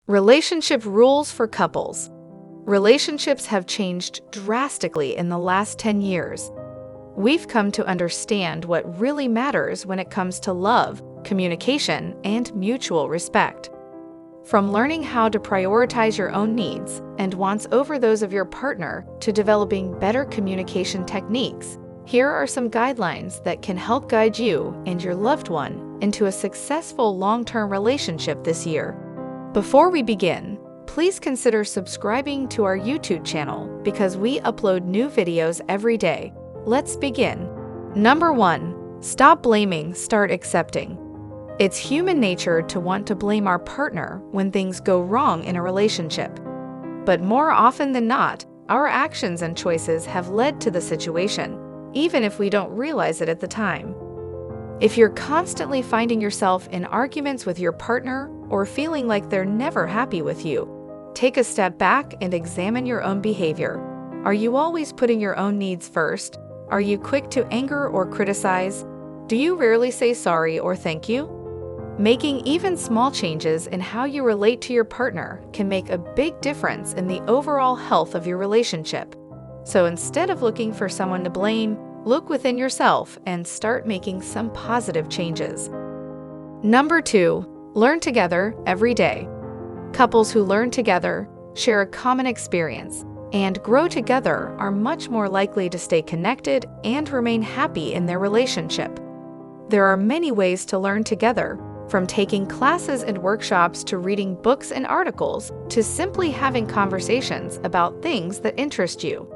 Relationship rules for couples. Relationships have changed drastically in the last 10 years. We've come to understand what really matters when it comes to love, communication, and mutual respect. From learning how to prioritize your own needs and wants over those of your partner to developing better communication techniques, here are some guidelines that can help guide you and your loved one into a successful long-term relationship this year. Before we begin, please consider subscribing to our YouTube channel because we upload new videos every day. Let's begin. Number 1. Stop blaming, start accepting. It's human nature to want to blame our partner when things go wrong in a relationship. But more often than not, our actions and choices have led to the situation, even if we don't realize it at the time. If you're constantly finding yourself in arguments with your partner or feeling like they're never happy with you, take a step back and examine your own behavior. Are you always putting your own needs first? Are you quick to anger or criticize? Do you rarely say sorry or thank you? Making even small changes in how you relate to your partner can make a big difference in the overall health of your relationship. So instead of looking for someone to blame, look within yourself and start making some positive changes. Number 2. Learn together every day. Couples who learn together, share a common experience, and grow together are much more likely to stay connected and remain happy in their relationship. There are many ways to learn together, from taking classes and workshops to reading books and articles to simply having conversations about things that interest you.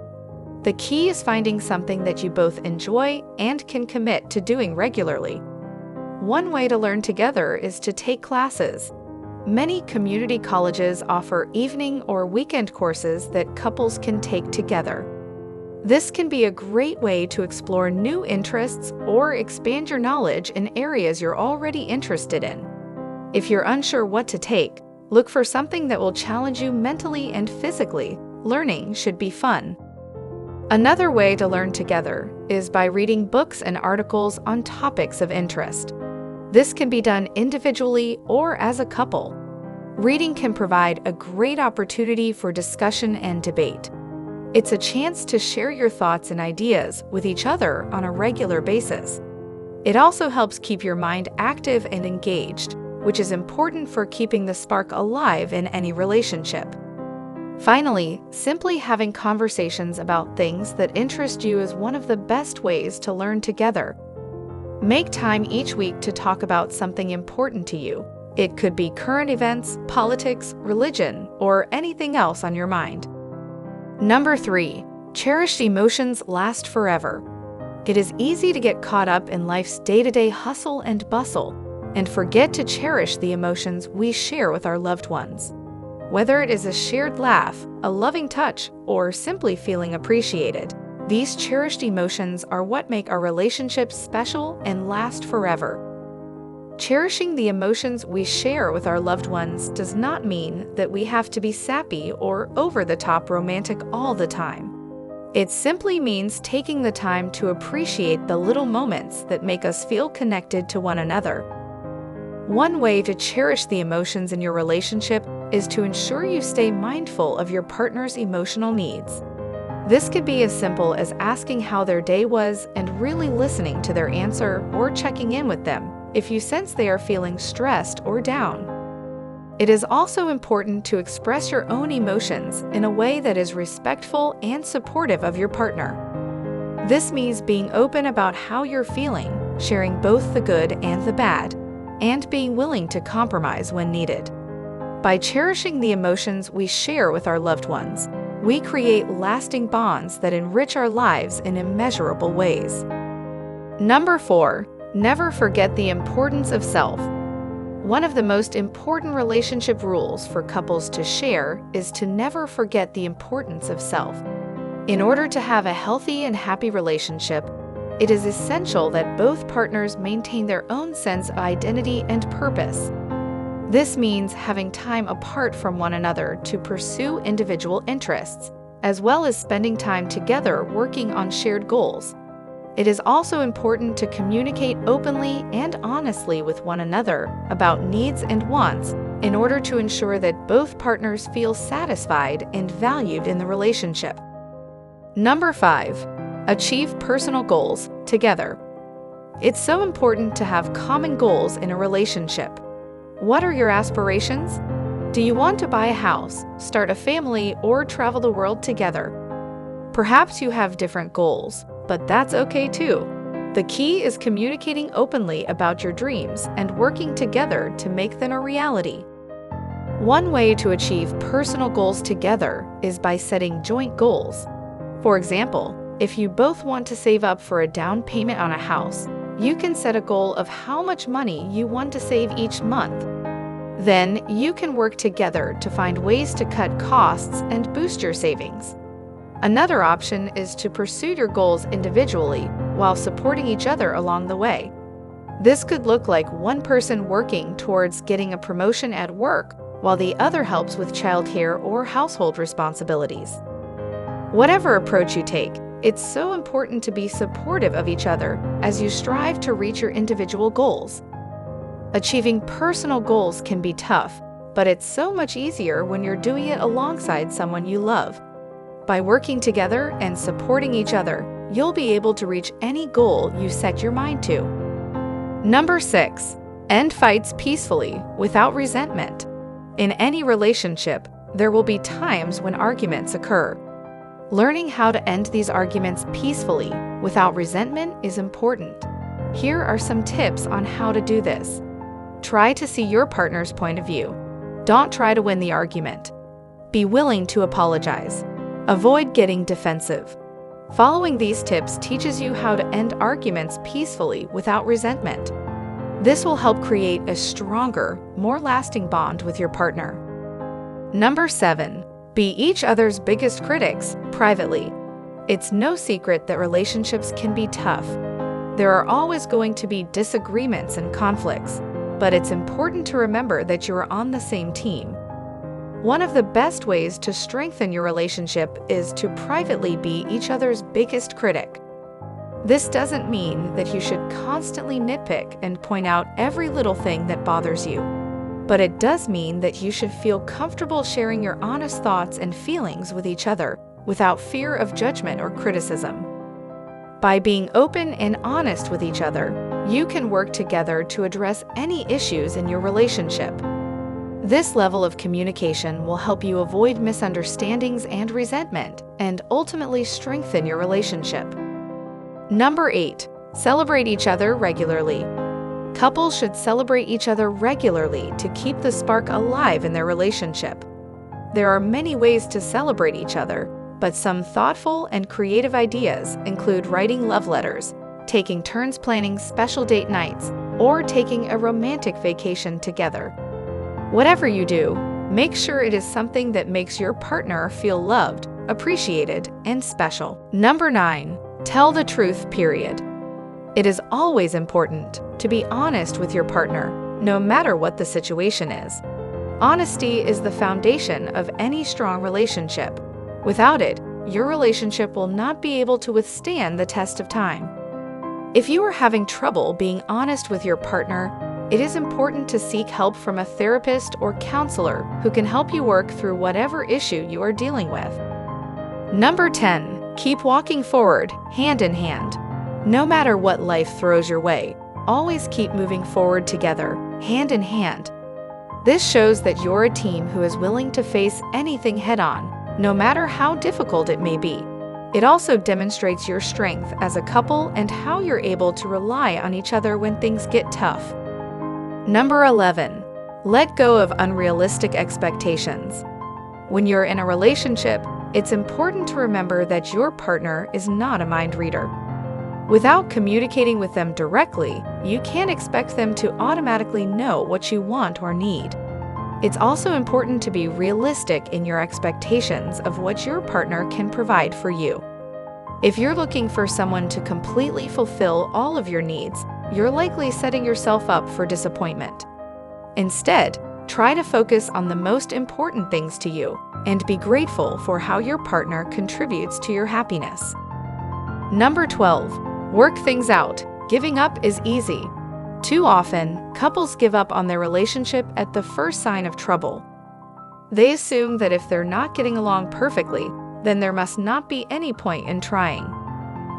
The key is finding something that you both enjoy and can commit to doing regularly. One way to learn together is to take classes. Many community colleges offer evening or weekend courses that couples can take together. This can be a great way to explore new interests or expand your knowledge in areas you're already interested in. If you're unsure what to take, look for something that will challenge you mentally and physically. Learning should be fun. Another way to learn together is by reading books and articles on topics of interest. This can be done individually or as a couple. Reading can provide a great opportunity for discussion and debate. It's a chance to share your thoughts and ideas with each other on a regular basis. It also helps keep your mind active and engaged, which is important for keeping the spark alive in any relationship. Finally, simply having conversations about things that interest you is one of the best ways to learn together. Make time each week to talk about something important to you. It could be current events, politics, religion, or anything else on your mind. Number 3. Cherished emotions last forever. It is easy to get caught up in life's day-to-day hustle and bustle and forget to cherish the emotions we share with our loved ones. Whether it is a shared laugh, a loving touch, or simply feeling appreciated, these cherished emotions are what make our relationships special and last forever. Cherishing the emotions we share with our loved ones does not mean that we have to be sappy or over-the-top romantic all the time. It simply means taking the time to appreciate the little moments that make us feel connected to one another. One way to cherish the emotions in your relationship is to ensure you stay mindful of your partner's emotional needs. This could be as simple as asking how their day was and really listening to their answer, or checking in with them if you sense they are feeling stressed or down. It is also important to express your own emotions in a way that is respectful and supportive of your partner. This means being open about how you're feeling, sharing both the good and the bad, and being willing to compromise when needed. By cherishing the emotions we share with our loved ones, we create lasting bonds that enrich our lives in immeasurable ways. Number 4. Never forget the importance of self. One of the most important relationship rules for couples to share is to never forget the importance of self. In order to have a healthy and happy relationship, it is essential that both partners maintain their own sense of identity and purpose. This means having time apart from one another to pursue individual interests, as well as spending time together working on shared goals. It is also important to communicate openly and honestly with one another about needs and wants in order to ensure that both partners feel satisfied and valued in the relationship. Number 5. Achieve personal goals together. It's so important to have common goals in a relationship. What are your aspirations? Do you want to buy a house, start a family, or travel the world together? Perhaps you have different goals, but that's okay too. The key is communicating openly about your dreams and working together to make them a reality. One way to achieve personal goals together is by setting joint goals. For example, if you both want to save up for a down payment on a house, you can set a goal of how much money you want to save each month. Then you can work together to find ways to cut costs and boost your savings. Another option is to pursue your goals individually while supporting each other along the way. This could look like one person working towards getting a promotion at work while the other helps with childcare or household responsibilities. Whatever approach you take, it's so important to be supportive of each other as you strive to reach your individual goals. Achieving personal goals can be tough, but it's so much easier when you're doing it alongside someone you love. By working together and supporting each other, you'll be able to reach any goal you set your mind to. Number 6. End fights peacefully without resentment. In any relationship, there will be times when arguments occur. Learning how to end these arguments peacefully without resentment is important. Here are some tips on how to do this. Try to see your partner's point of view. Don't try to win the argument. Be willing to apologize. Avoid getting defensive. Following these tips teaches you how to end arguments peacefully without resentment. This will help create a stronger, more lasting bond with your partner. Number 7. Be each other's biggest critics privately. It's no secret that relationships can be tough. There are always going to be disagreements and conflicts, but it's important to remember that you are on the same team. One of the best ways to strengthen your relationship is to privately be each other's biggest critic. This doesn't mean that you should constantly nitpick and point out every little thing that bothers you, but it does mean that you should feel comfortable sharing your honest thoughts and feelings with each other without fear of judgment or criticism. By being open and honest with each other, you can work together to address any issues in your relationship. This level of communication will help you avoid misunderstandings and resentment and ultimately strengthen your relationship. Number 8. Celebrate each other regularly. Couples should celebrate each other regularly to keep the spark alive in their relationship. There are many ways to celebrate each other, but some thoughtful and creative ideas include writing love letters, taking turns planning special date nights, or taking a romantic vacation together. Whatever you do, make sure it is something that makes your partner feel loved, appreciated, and special. Number 9. Tell the truth, period. It is always important to be honest with your partner, no matter what the situation is. Honesty is the foundation of any strong relationship. Without it, your relationship will not be able to withstand the test of time. If you are having trouble being honest with your partner, it is important to seek help from a therapist or counselor who can help you work through whatever issue you are dealing with. Number 10. Keep walking forward, hand in hand. No matter what life throws your way, always keep moving forward together, hand in hand. This shows that you're a team who is willing to face anything head-on, no matter how difficult it may be. It also demonstrates your strength as a couple and how you're able to rely on each other when things get tough. Number 11. Let go of unrealistic expectations. When you're in a relationship, it's important to remember that your partner is not a mind reader. Without communicating with them directly, you can't expect them to automatically know what you want or need. It's also important to be realistic in your expectations of what your partner can provide for you. If you're looking for someone to completely fulfill all of your needs, you're likely setting yourself up for disappointment. Instead, try to focus on the most important things to you and be grateful for how your partner contributes to your happiness. Number 12. Work things out. Giving up is easy. Too often, couples give up on their relationship at the first sign of trouble. They assume that if they're not getting along perfectly, then there must not be any point in trying.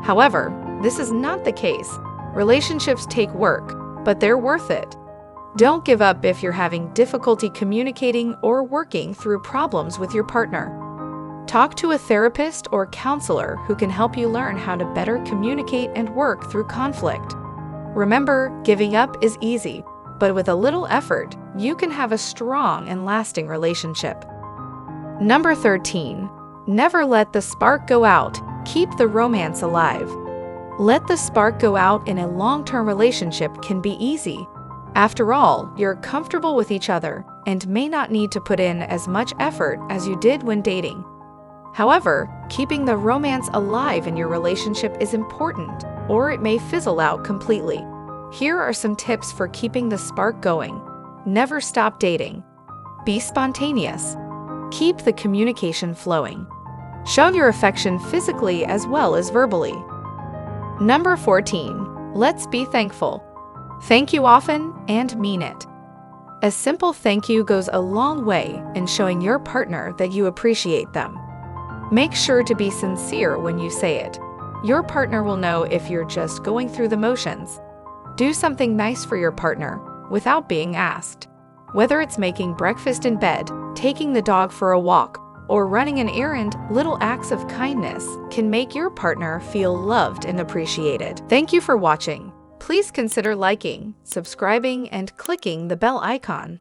However, this is not the case. Relationships take work, but they're worth it. Don't give up if you're having difficulty communicating or working through problems with your partner. Talk to a therapist or counselor who can help you learn how to better communicate and work through conflict. Remember, giving up is easy, but with a little effort, you can have a strong and lasting relationship. Number 13. Never let the spark go out. Keep the romance alive. Let the spark go out in a long-term relationship can be easy. After all, you're comfortable with each other and may not need to put in as much effort as you did when dating. However, keeping the romance alive in your relationship is important, or it may fizzle out completely. Here are some tips for keeping the spark going. Never stop dating. Be spontaneous. Keep the communication flowing. Show your affection physically as well as verbally. Number 14. Let's be thankful. Thank you often and mean it. A simple thank you goes a long way in showing your partner that you appreciate them. Make sure to be sincere when you say it. Your partner will know if you're just going through the motions. Do something nice for your partner without being asked. Whether it's making breakfast in bed, taking the dog for a walk, or running an errand, little acts of kindness can make your partner feel loved and appreciated. Thank you for watching. Please consider liking, subscribing, and clicking the bell icon.